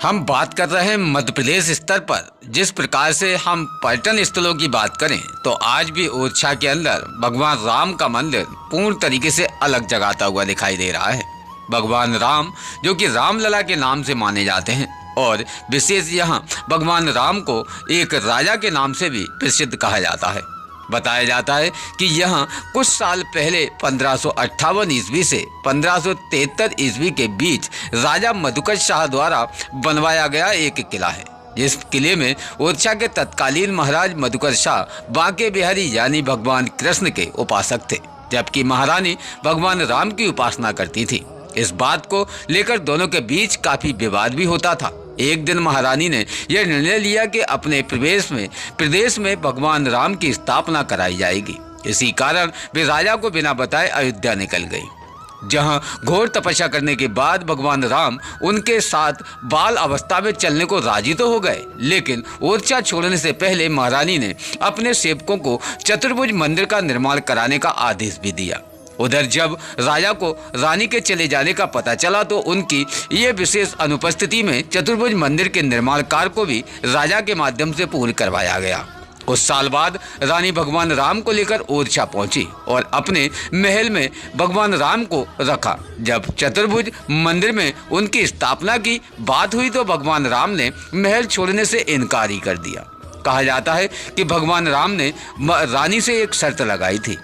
हम बात कर रहे हैं मध्य प्रदेश स्तर पर। जिस प्रकार से हम पर्यटन स्थलों की बात करें तो आज भी ओरछा के अंदर भगवान राम का मंदिर पूर्ण तरीके से अलग जगाता हुआ दिखाई दे रहा है। भगवान राम जो कि रामलला के नाम से माने जाते हैं और विशेष यहाँ भगवान राम को एक राजा के नाम से भी प्रसिद्ध कहा जाता है। बताया जाता है कि यहाँ कुछ साल पहले 1558 ईस्वी से 1573 ईस्वी के बीच राजा मधुकर शाह द्वारा बनवाया गया एक किला है, जिस किले में ओरछा के तत्कालीन महाराज मधुकर शाह बांके बिहारी यानी भगवान कृष्ण के उपासक थे, जबकि महारानी भगवान राम की उपासना करती थी। इस बात को लेकर दोनों के बीच काफी विवाद भी होता था। एक दिन महारानी ने यह निर्णय लिया कि अपने प्रदेश में भगवान राम की स्थापना कराई जाएगी। इसी कारण वे राजा को बिना बताए अयोध्या निकल गई, जहां घोर तपस्या करने के बाद भगवान राम उनके साथ बाल अवस्था में चलने को राजी तो हो गए, लेकिन ओरछा छोड़ने से पहले महारानी ने अपने सेवकों को चतुर्भुज मंदिर का निर्माण कराने का आदेश भी दिया। उधर जब राजा को रानी के चले जाने का पता चला तो उनकी ये विशेष अनुपस्थिति में चतुर्भुज मंदिर के निर्माण कार्य को भी राजा के माध्यम से पूर्ण करवाया गया। कुछ साल बाद रानी भगवान राम को लेकर ओरछा पहुंची और अपने महल में भगवान राम को रखा। जब चतुर्भुज मंदिर में उनकी स्थापना की बात हुई तो भगवान राम ने महल छोड़ने से इनकार ही कर दिया। कहा जाता है कि भगवान राम ने रानी से एक शर्त लगाई थी।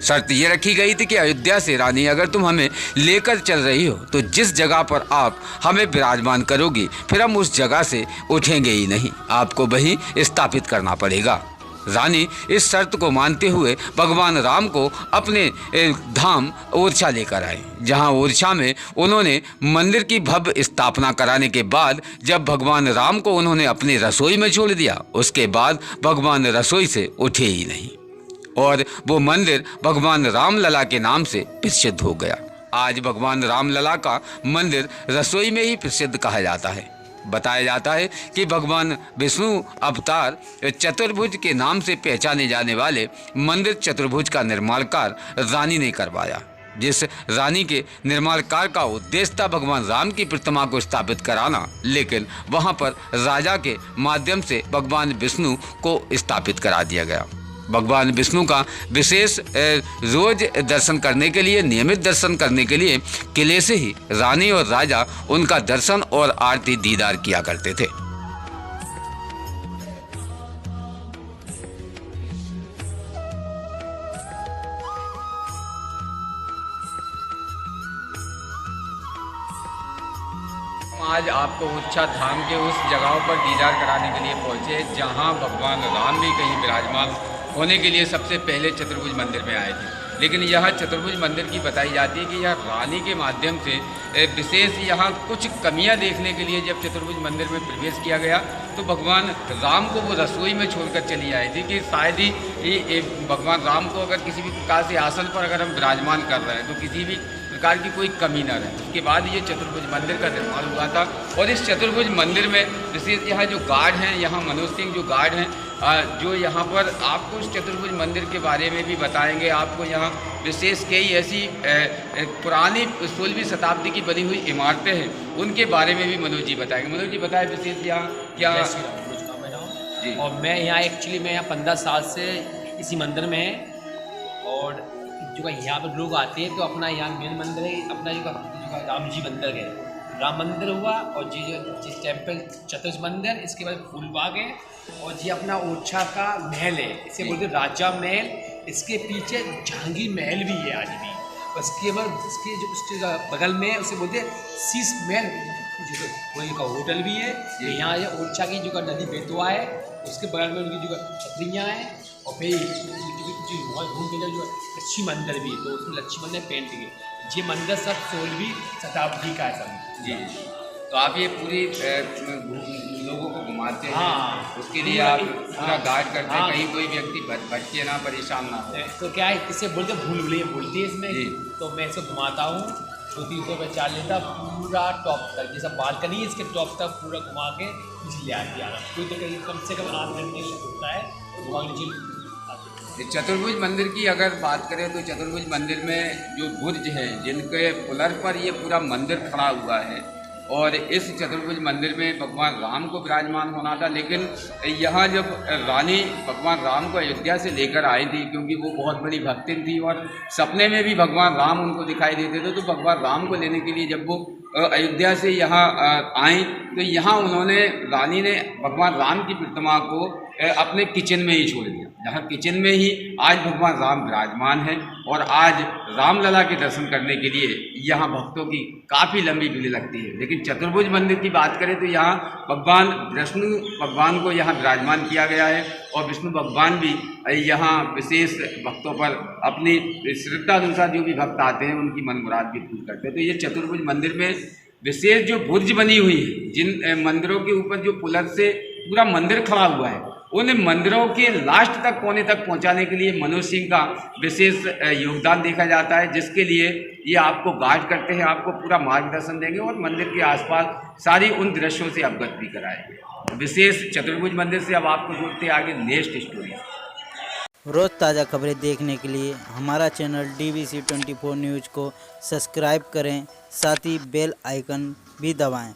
शर्त ये रखी गई थी कि अयोध्या से रानी अगर तुम हमें लेकर चल रही हो तो जिस जगह पर आप हमें विराजमान करोगी फिर हम उस जगह से उठेंगे ही नहीं, आपको वहीं स्थापित करना पड़ेगा। रानी इस शर्त को मानते हुए भगवान राम को अपने धाम ओरछा लेकर आए, जहां ओरछा में उन्होंने मंदिर की भव्य स्थापना कराने के बाद जब भगवान राम को उन्होंने अपनी रसोई में छोड़ दिया, उसके बाद भगवान रसोई से उठे ही नहीं और वो मंदिर भगवान रामलला के नाम से प्रसिद्ध हो गया। आज भगवान रामलला का मंदिर रसोई में ही प्रसिद्ध कहा जाता है। बताया जाता है कि भगवान विष्णु अवतार चतुर्भुज के नाम से पहचाने जाने वाले मंदिर चतुर्भुज का निर्माण कार्य रानी ने करवाया। जिस रानी के निर्माण कार्य का उद्देश्य था भगवान राम की प्रतिमा को स्थापित कराना, लेकिन वहां पर राजा के माध्यम से भगवान विष्णु को स्थापित करा दिया गया। भगवान विष्णु का विशेष रोज दर्शन करने के लिए, नियमित दर्शन करने के लिए किले से ही रानी और राजा उनका दर्शन और आरती दीदार किया करते थे। आज आपको ओरछा धाम के उस जगहों पर दीदार कराने के लिए पहुंचे जहां भगवान राम भी कहीं विराजमान होने के लिए सबसे पहले चतुर्भुज मंदिर में आए थे। लेकिन यह चतुर्भुज मंदिर की बताई जाती है कि यह रानी के माध्यम से विशेष यहाँ कुछ कमियां देखने के लिए जब चतुर्भुज मंदिर में प्रवेश किया गया तो भगवान राम को वो रसोई में छोड़कर चली आई थी कि शायद ही भगवान राम को अगर किसी भी प्रकार से आसन पर अगर हम विराजमान कर रहे हैं तो किसी भी प्रकार की कोई कमी न रहे। उसके बाद ये चतुर्भुज मंदिर का निर्माण हुआ था और इस चतुर्भुज मंदिर में विशेष यहाँ जो गार्ड हैं, यहाँ मनोज सिंह जो गार्ड हैं, जो यहाँ पर आपको इस चतुर्भुज मंदिर के बारे में भी बताएंगे। आपको यहाँ विशेष कई ऐसी पुरानी 16वीं शताब्दी की बनी हुई इमारतें हैं, उनके बारे में भी मनोज जी बताएंगे। मनोज जी बताएं विशेष यहाँ क्या जी। और मैं यहाँ एक्चुअली मैं यहाँ 15 साल से इसी मंदिर में है और जो यहाँ पर लोग आते हैं तो अपना यहाँ मेन मंदिर है, अपना जो राम जी मंदिर है, राम मंदिर हुआ और जिस टेम्पल चतुर्भुज मंदिर, इसके बाद फूलबाग है और ये अपना ओरछा का महल है, इसे बोलते हैं राजा महल। इसके पीछे जहांगीर महल भी है आज भी। उसके बाद उसके बगल में उसे बोलते हैं शीश महल, जो का होटल भी है। यहाँ ओरछा की जो नदी बेतवा है उसके बगल में उनकी जो छतरियाँ हैं और फिर घूम के जो लक्ष्मी मंदिर भी है तो उसमें लक्ष्मी मंदिर पेंट है। ये मंदिर सब 16वीं शताब्दी का है सब। जी, तो आप ये पूरी लोगों को घुमाते हैं। हाँ, उसके लिए आप पूरा गाइड करते हैं, कहीं कोई व्यक्ति भटके ना, परेशान ना हो। तो क्या है, इसे बोलते भूल भुलैया बोलते हैं इसमें। तो मैं इसे घुमाता हूँ 200-300 रुपये चार्ज लेता, पूरा टॉप तक, जैसा बालकनी है इसके टॉप तक पूरा घुमा के ले आती है। कोई तो कहीं कम से कम 8 घंटे लगता है घुमा लीजिए। चतुर्भुज मंदिर की अगर बात करें तो चतुर्भुज मंदिर में जो बुर्ज हैं जिनके पुलर पर ये पूरा मंदिर खड़ा हुआ है और इस चतुर्भुज मंदिर में भगवान राम को विराजमान होना था, लेकिन यहाँ जब रानी भगवान राम को अयोध्या से लेकर आई थी, क्योंकि वो बहुत बड़ी भक्तिन थी और सपने में भी भगवान राम उनको दिखाई देते थे, तो भगवान राम को लेने के लिए जब वो अयोध्या से यहाँ आई तो यहाँ उन्होंने, रानी ने भगवान राम की प्रतिमा को अपने किचन में ही छोड़ दिया, जहाँ किचन में ही आज भगवान राम विराजमान है। और आज रामलला के दर्शन करने के लिए यहाँ भक्तों की काफ़ी लंबी भीड़ लगती है। लेकिन चतुर्भुज मंदिर की बात करें तो यहाँ भगवान विष्णु भगवान को यहाँ विराजमान किया गया है और विष्णु भगवान भी यहाँ विशेष भक्तों पर अपनी श्रद्धा अनुसार जो भी भक्त आते हैं उनकी मन मुराद भी पूरी करते हैं। तो ये चतुर्भुज मंदिर में विशेष जो बुर्ज बनी हुई है, जिन मंदिरों के ऊपर जो पुलर से पूरा मंदिर खड़ा हुआ है, उन मंदिरों के लास्ट तक कोने तक पहुंचाने के लिए मनोज सिंह का विशेष योगदान देखा जाता है, जिसके लिए ये आपको गाइड करते हैं, आपको पूरा मार्गदर्शन देंगे और मंदिर के आसपास सारी उन दृश्यों से अवगत भी कराएंगे। विशेष चतुर्भुज मंदिर से अब आपको जोड़ते आगे नेक्स्ट स्टोरी। रोज़ ताज़ा खबरें देखने के लिए हमारा चैनल DVC 24 न्यूज़ को सब्सक्राइब करें, साथ ही बेल आइकन भी दबाएं।